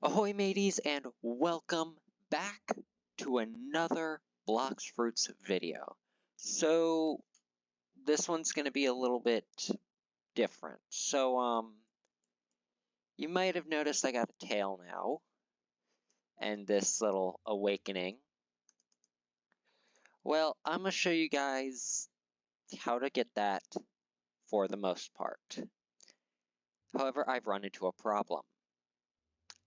Ahoy mateys, and welcome back to another Blox Fruits video. So this one's going to be a little bit different. So you might have noticed I got a tail now and this little awakening. Well, I'm going to show you guys how to get that for the most part. However, I've run into a problem.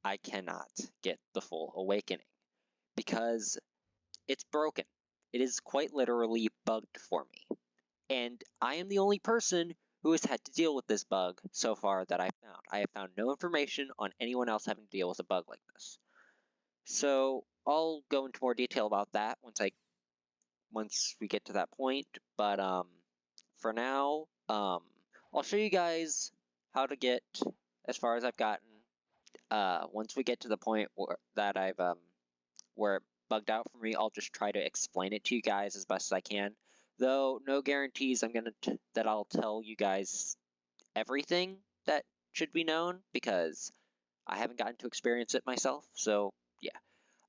I cannot get the full awakening because it's broken. It is quite literally bugged for me. And I am the only person who has had to deal with this bug so far that I've found. I have found no information on anyone else having to deal with a bug like this. So I'll go into more detail about that once we get to that point. But for now, I'll show you guys how to get as far as I've gotten. Once we get to the point where it bugged out for me, I'll just try to explain it to you guys as best as I can. Though no guarantees that I'll tell you guys everything that should be known, because I haven't gotten to experience it myself. So yeah,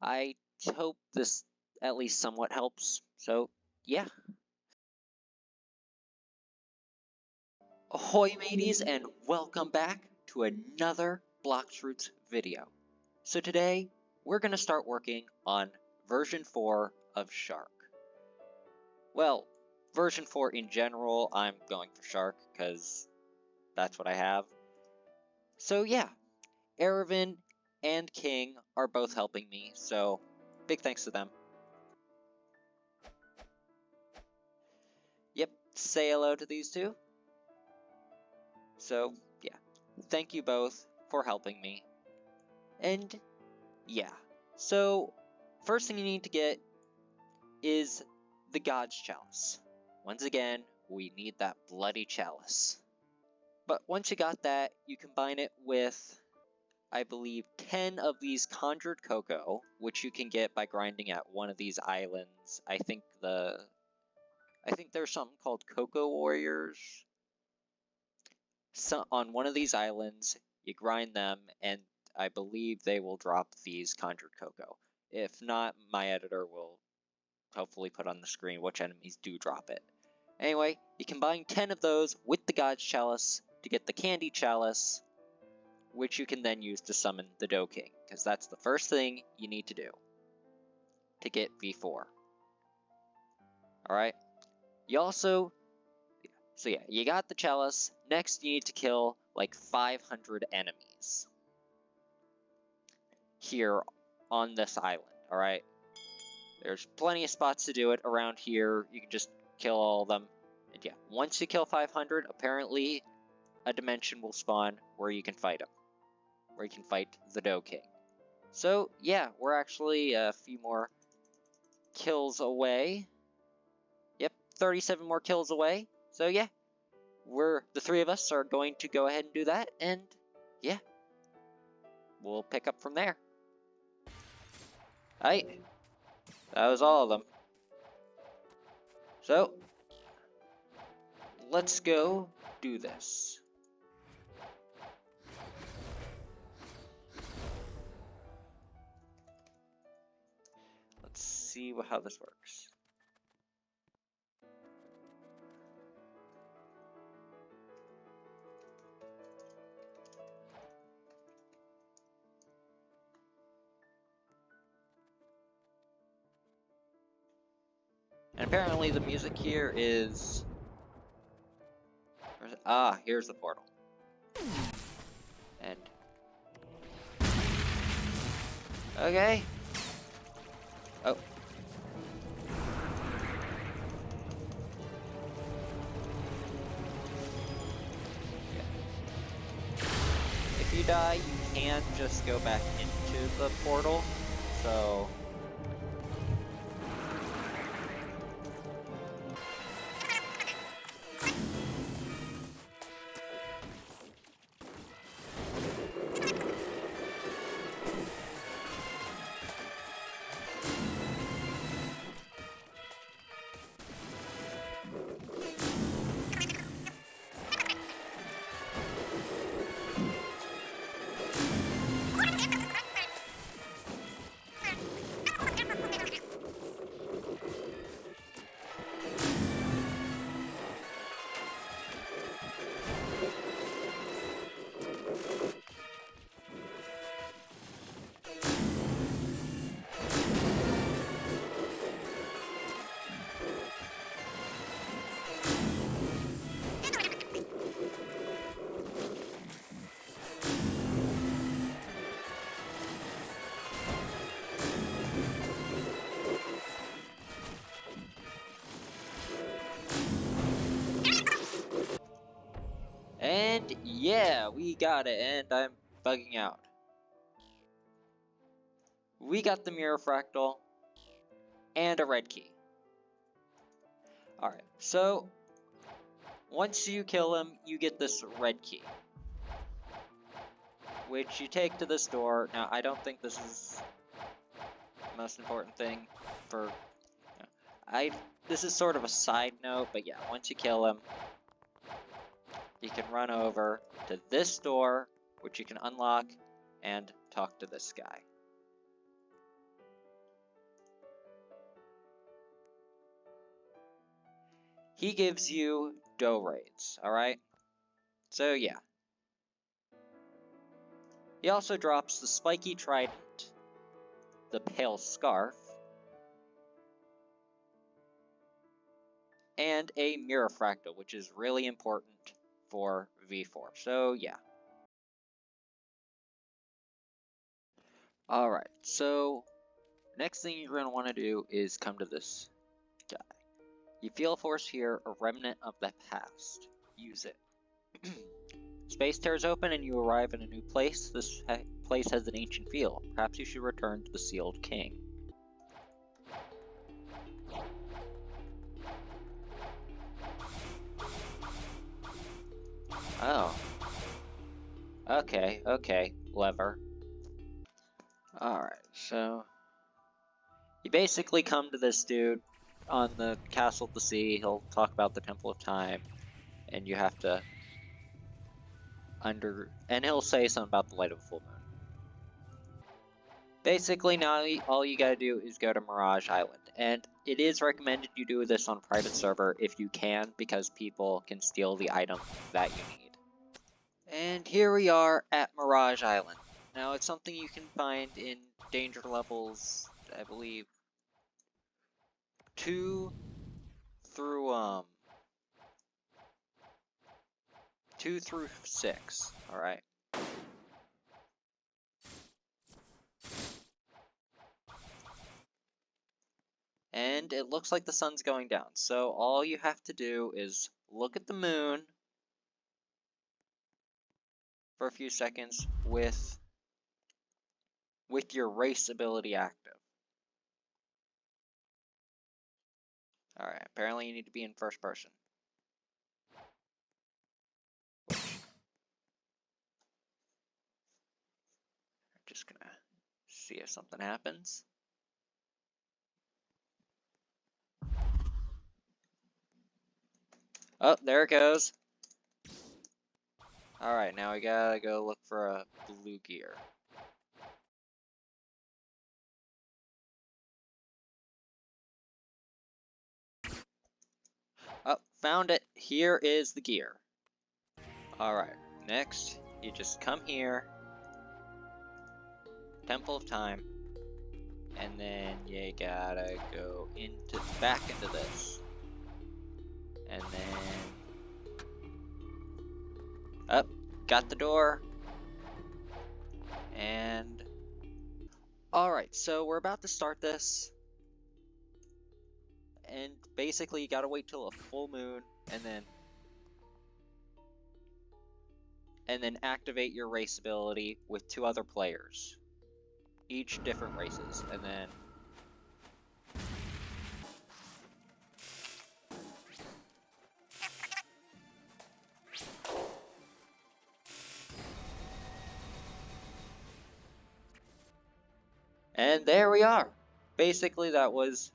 I hope this at least somewhat helps. So yeah. Ahoy mateys, and welcome back to another Blox Fruits video. So today we're going to start working on version 4 of Shark. Well, version 4 in general, I'm going for Shark because that's what I have. So yeah, Erevan and King are both helping me, so big thanks to them. Yep, say hello to these two. So yeah, thank you both for helping me. And yeah, so first thing you need to get is the God's Chalice. Once again, we need that bloody chalice. But once you got that, you combine it with, I believe, 10 of these conjured cocoa, which you can get by grinding at one of these islands. I think there's something called Cocoa Warriors. So on one of these islands, you grind them, and I believe they will drop these conjured cocoa. If not, my editor will hopefully put on the screen which enemies do drop it. Anyway, you combine 10 of those with the God's Chalice to get the Candy Chalice, which you can then use to summon the Dough King, because that's the first thing you need to do to get V4. Alright? So yeah, you got the Chalice. Next, you need to kill like 500 enemies here on this island, alright? There's plenty of spots to do it around here. You can just kill all of them. And yeah, once you kill 500, apparently a dimension will spawn where you can fight him. Where you can fight the Dough King. So yeah, we're actually a few more kills away. Yep, 37 more kills away. So yeah, the three of us are going to go ahead and do that. And yeah, we'll pick up from there. Alright. That was all of them. So, let's go do this. Let's see how this works. And apparently the music here is... here's the portal. And... okay. Oh. Yeah. If you die, you can't just go back into the portal, so... Yeah, we got it, and I'm bugging out. We got the mirror fractal and a red key. Alright, so once you kill him, you get this red key, which you take to this door. Now, I don't think this is the most important thing for... This is sort of a side note, but yeah, once you kill him, you can run over to this door, which you can unlock, and talk to this guy. He gives you dough raids, alright? So yeah. He also drops the spiky trident, the pale scarf, and a mirror fractal, which is really important for V4. So yeah. Alright, so next thing you're going to want to do is come to this guy. You feel a force here, a remnant of the past. Use it. Space tears open and you arrive in a new place. This place has an ancient feel. Perhaps you should return to the Sealed King. Oh. Okay, lever. Alright, so... you basically come to this dude on the Castle of the Sea. He'll talk about the Temple of Time, and you have to... and he'll say something about the light of a full moon. Basically, now all you gotta do is go to Mirage Island, and it is recommended you do this on private server if you can, because people can steal the item that you need. And here we are at Mirage Island. Now, it's something you can find in danger levels, I believe, 2 through 6, alright? And it looks like the sun's going down, so all you have to do is look at the moon for a few seconds with your race ability active. Alright, apparently you need to be in first person. I'm just gonna see if something happens. Oh, there it goes. Alright, now we gotta go look for a blue gear. Oh, found it. Here is the gear. Alright, next, you just come here. Temple of Time. And then you gotta go back into this. And then... up, got the door. And... alright, so we're about to start this. And basically you gotta wait till a full moon, and then activate your race ability with 2 other players. Each different races, and then... and there we are! Basically that was...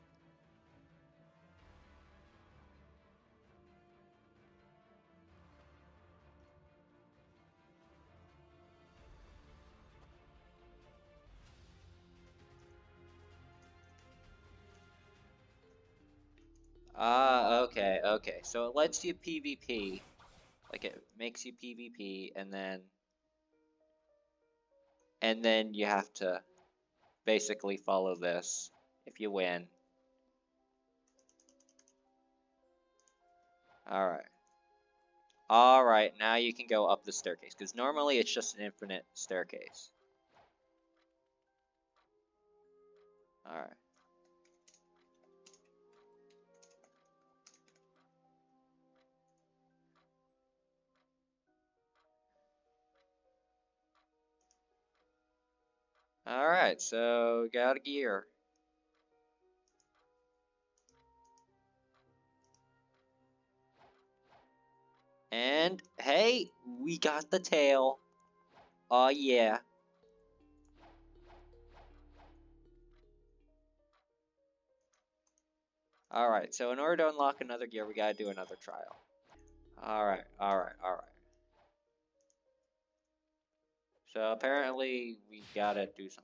okay. So it lets you PvP. Like, it makes you PvP, and then you have to basically follow this if you win. Alright, now you can go up the staircase, because normally it's just an infinite staircase. Alright. Alright, so got a gear. And hey, we got the tail. Oh yeah. Alright, so in order to unlock another gear, we gotta do another trial. Alright. So apparently we gotta do something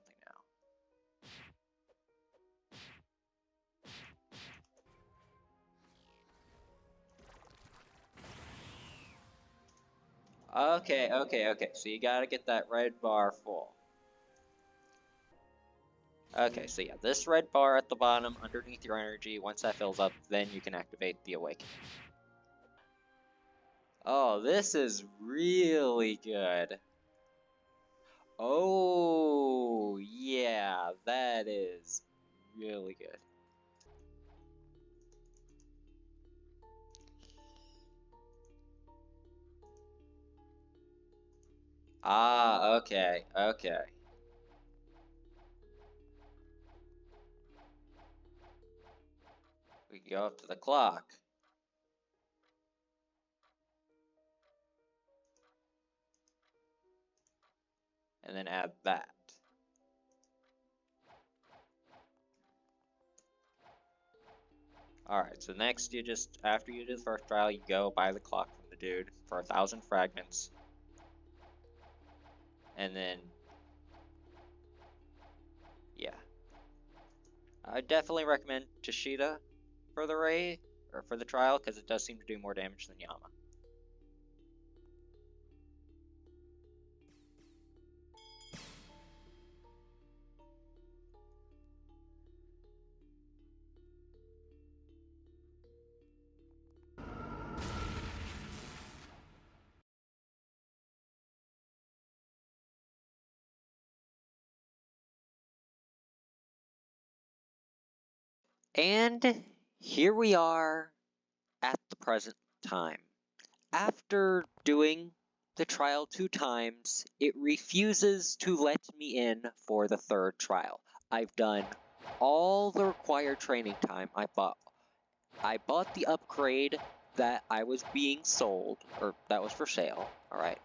now. Okay. So you gotta get that red bar full. Okay, so yeah, this red bar at the bottom underneath your energy, once that fills up, then you can activate the awakening. Oh, this is really good. Oh, yeah, that is really good. Ah, okay. We can go up to the clock. And then add that. Alright, so next after you do the first trial, you go buy the clock from the dude for 1,000 fragments. And then, yeah. I definitely recommend Tashida for the raid, or for the trial, because it does seem to do more damage than Yama. And here we are at the present time. After doing the trial 2 times, it refuses to let me in for the 3rd trial. I've done all the required training time. I bought the upgrade that I was being sold, or that was for sale, alright,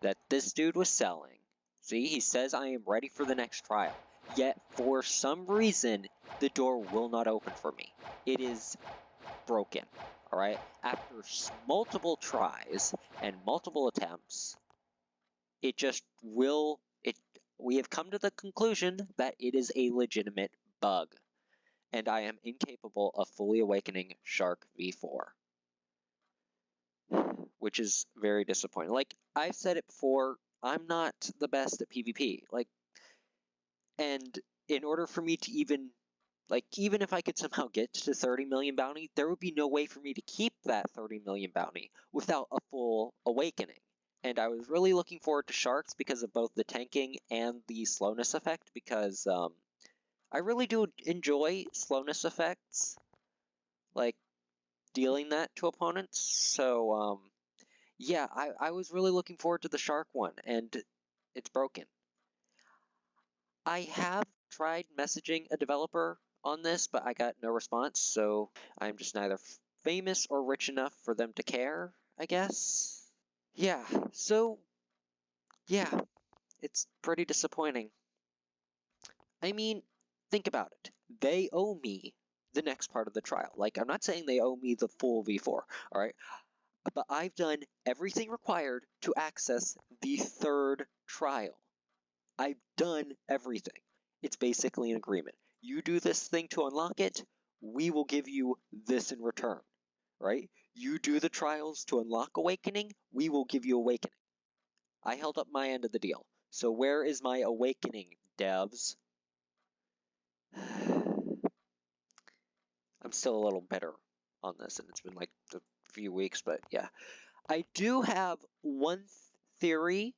that this dude was selling. See, he says I am ready for the next trial. Yet, for some reason, the door will not open for me. It is broken, alright? After multiple tries and multiple attempts, it just will, we have come to the conclusion that it is a legitimate bug, and I am incapable of fully awakening Shark V4. Which is very disappointing. Like, I've said it before, I'm not the best at PvP. Like, and in order for me to even if I could somehow get to 30 million bounty, there would be no way for me to keep that 30 million bounty without a full awakening. And I was really looking forward to Sharks because of both the tanking and the slowness effect, because I really do enjoy slowness effects, like dealing that to opponents. So yeah, I was really looking forward to the Shark one, and it's broken. I have tried messaging a developer on this, but I got no response, so I'm just neither famous or rich enough for them to care, I guess. Yeah, so, yeah, it's pretty disappointing. I mean, think about it. They owe me the next part of the trial. Like, I'm not saying they owe me the full V4, alright? But I've done everything required to access the 3rd trial. I've done everything. It's basically an agreement. You do this thing to unlock it, we will give you this in return, right? You do the trials to unlock Awakening, we will give you Awakening. I held up my end of the deal. So where is my Awakening, devs? I'm still a little bitter on this, and it's been like a few weeks, but yeah. I do have one theory.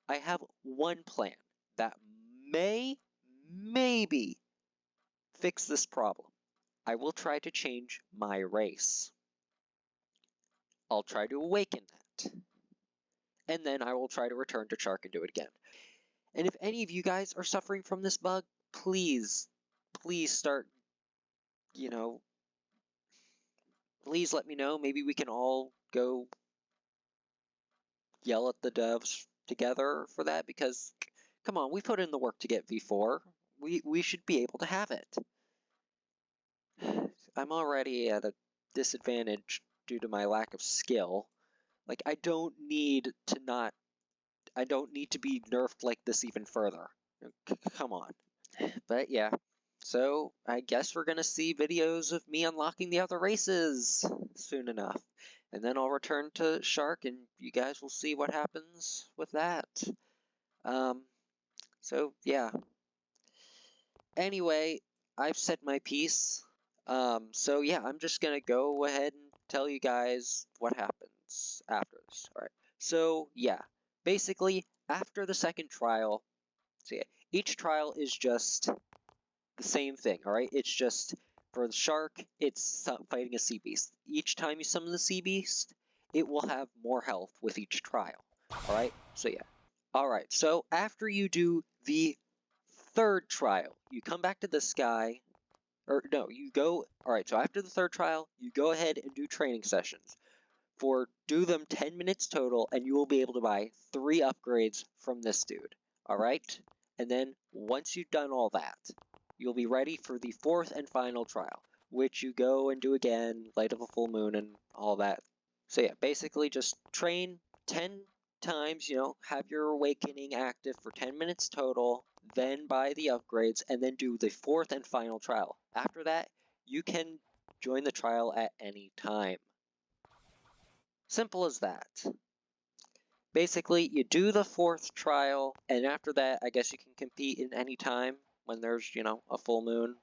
I have one plan that maybe fix this problem. I will try to change my race. I'll try to awaken that. And then I will try to return to Chark and do it again. And if any of you guys are suffering from this bug, please start, please let me know. Maybe we can all go yell at the devs together for that, because come on, we put in the work to get V4. We should be able to have it. I'm already at a disadvantage due to my lack of skill. Like, I don't need to be nerfed like this even further. Come on. But yeah, so I guess we're gonna see videos of me unlocking the other races soon enough. And then I'll return to Shark and you guys will see what happens with that. So yeah. Anyway, I've said my piece. So yeah, I'm just gonna go ahead and tell you guys what happens after this. Alright. So yeah, basically after the second trial, so yeah, each trial is just the same thing, alright? It's just, for the Shark, it's fighting a Sea Beast. Each time you summon the Sea Beast, it will have more health with each trial, alright? So yeah. Alright, so after you do the third trial, you come back to the sky, or no, you go, alright, so after the third trial, you go ahead and do training sessions. Do them 10 minutes total, and you will be able to buy 3 upgrades from this dude, alright? And then, once you've done all that, you'll be ready for the 4th and final trial, which you go and do again, light of a full moon and all that. So yeah, basically just train 10 times, have your awakening active for 10 minutes total, then buy the upgrades, and then do the 4th and final trial. After that, you can join the trial at any time. Simple as that. Basically, you do the 4th trial, and after that, I guess you can compete in any time when there's, a full moon.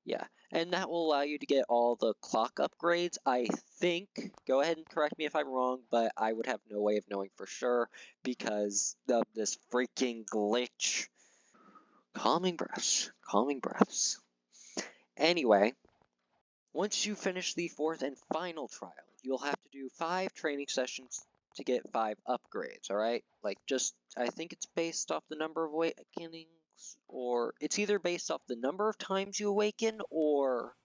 Yeah, and that will allow you to get all the clock upgrades, I think. Go ahead and correct me if I'm wrong, but I would have no way of knowing for sure because of this freaking glitch. Calming breaths, calming breaths. Anyway, once you finish the 4th and final trial, you'll have to do 5 training sessions to get 5 upgrades, alright? Like, I think it's based off the number of awakenings, or it's either based off the number of times you awaken, or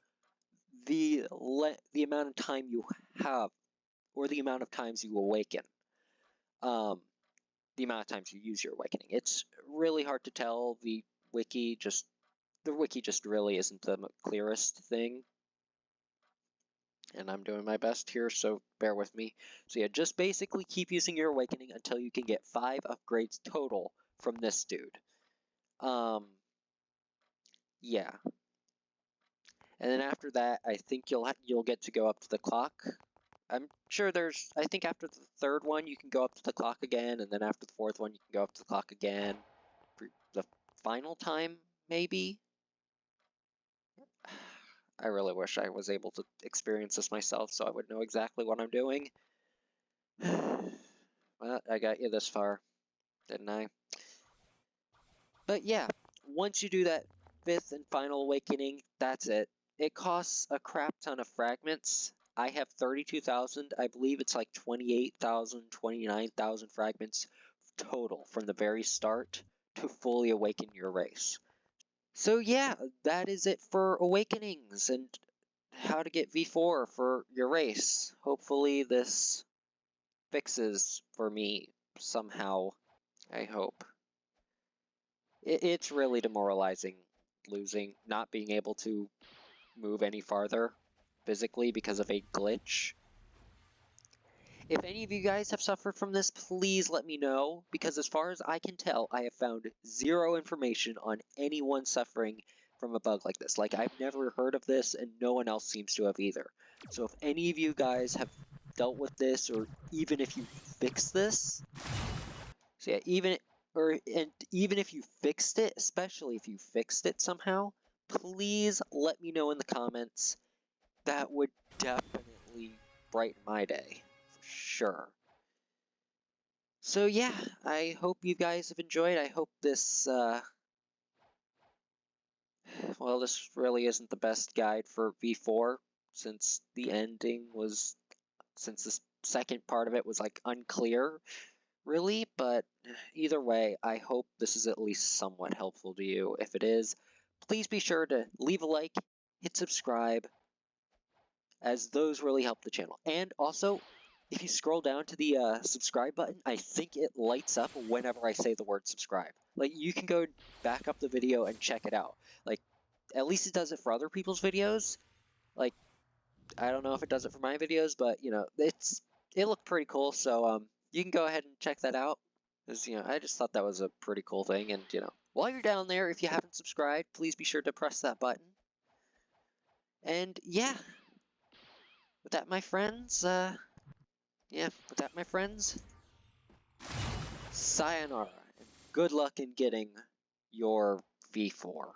the amount of time you have, or the amount of times you awaken. The amount of times you use your awakening. It's really hard to tell. The wiki just really isn't the clearest thing. And I'm doing my best here, so bear with me. So yeah, just basically keep using your awakening until you can get 5 upgrades total from this dude. Yeah. And then after that, I think you'll get to go up to the clock. I'm sure I think after the 3rd one, you can go up to the clock again, and then after the 4th one, you can go up to the clock again. For the final time, maybe? I really wish I was able to experience this myself so I would know exactly what I'm doing. Well, I got you this far, didn't I? But yeah, once you do that 5th and final awakening, that's it. It costs a crap ton of fragments. I have 32,000. I believe it's like 28,000, 29,000 fragments total from the very start to fully awaken your race. So yeah, that is it for awakenings and how to get V4 for your race. Hopefully this fixes for me somehow, I hope. It's really demoralizing losing, not being able to move any farther physically because of a glitch. If any of you guys have suffered from this, please let me know, because as far as I can tell, I have found 0 information on anyone suffering from a bug like this. Like, I've never heard of this, and no one else seems to have either. So if any of you guys have dealt with this, or even if you fixed this, so yeah, even if you fixed it, especially if you fixed it somehow, please let me know in the comments. That would definitely brighten my day, for sure. So yeah, I hope you guys have enjoyed. I hope this, well, this really isn't the best guide for V4, since the ending was, since the second part of it was, like, unclear. really, but either way, I hope this is at least somewhat helpful to you. If it is, please be sure to leave a like, hit subscribe, as those really help the channel. And also, if you scroll down to the subscribe button, I think it lights up whenever I say the word subscribe. Like, you can go back up the video and check it out. Like, at least it does it for other people's videos. Like, I don't know if it does it for my videos, but, you know, it looked pretty cool, so you can go ahead and check that out. Because, you know, I just thought that was a pretty cool thing, and, you know, while you're down there, if you haven't subscribed, please be sure to press that button. And, yeah. With that, my friends, sayonara, and good luck in getting your V4.